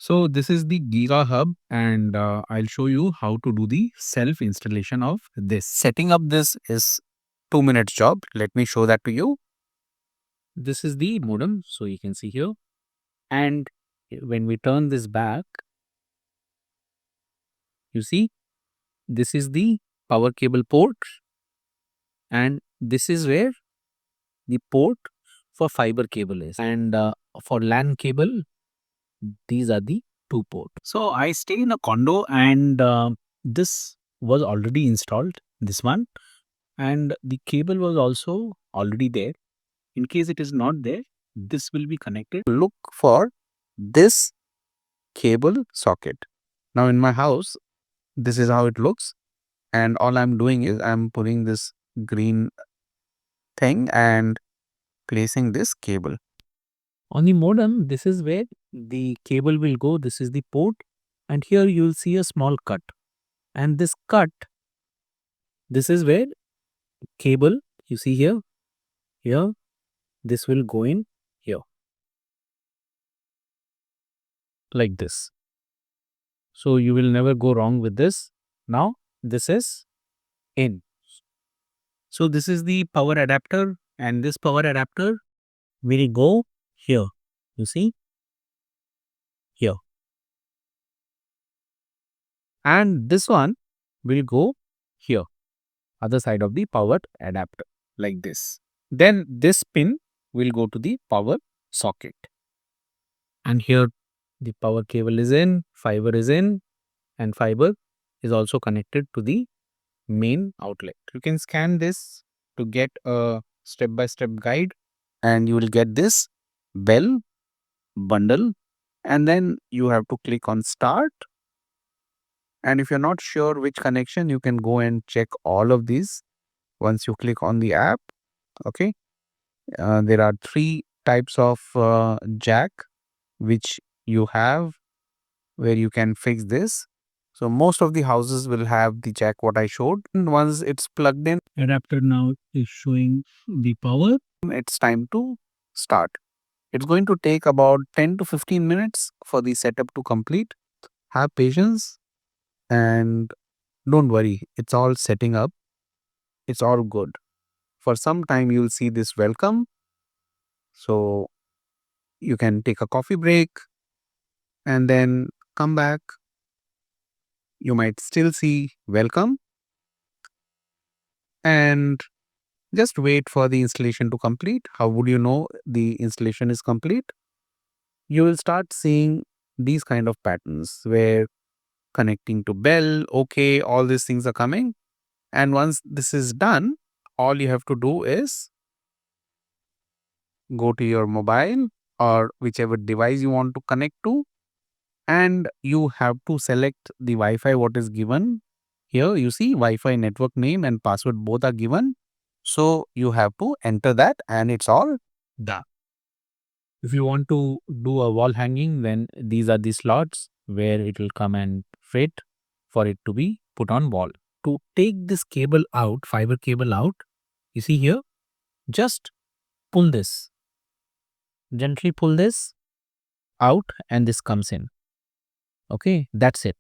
So this is the Giga Hub, and I'll show you how to do the self installation of this. Setting up this is 2 minutes job. Let me show that to you. This is the modem, so you can see here. And when we turn this back, you see this is the power cable port, and this is where the port for fiber cable is. And for LAN cable, these are the two ports. So I stay in a condo, and this was already installed, this one, and the cable was also already there. In case it is not there, this will be connected. Look for this cable socket. Now in my house, this is how it looks. And all I'm doing is I'm putting this green thing and placing this cable. On the modem, this is where the cable will go. This is the port, and here you will see a small cut. And this cut, this is where cable, you see here, this will go in here, like this. So you will never go wrong with this. Now this is in. So this is the power adapter, and this power adapter will go here. You see here. And this one will go here, other side of the power adapter, like this. Then this pin will go to the power socket. And here the power cable is in, fiber is in, and fiber is also connected to the main outlet. You can scan this to get a step-by-step guide, And you will get this Bell bundle. And then you have to click on start. And if you're not sure which connection, you can go and check all of these once you click on the app. Okay. There are 3 types of jack which you have where you can fix this. So most of the houses will have the jack what I showed. And once it's plugged in, adapter now is showing the power. it's time to start. It's going to take about 10 to 15 minutes for the setup to complete. Have patience and don't worry. It's all setting up. It's all good. For some time, you'll see this welcome. So you can take a coffee break and then come back. You might still see welcome and just wait for the installation to complete. How would you know the installation is complete? You will start seeing these kind of patterns where connecting to Bell, okay, all these things are coming. And once this is done, all you have to do is go to your mobile or whichever device you want to connect to, and you have to select the Wi-Fi what is given. Here you see Wi-Fi network name and password both are given. So you have to enter that and it's all done. If you want to do a wall hanging, then these are the slots where it will come and fit for it to be put on wall. To take this cable out, fiber cable out, you see here, just pull this. Gently pull this out and this comes in. Okay, that's it.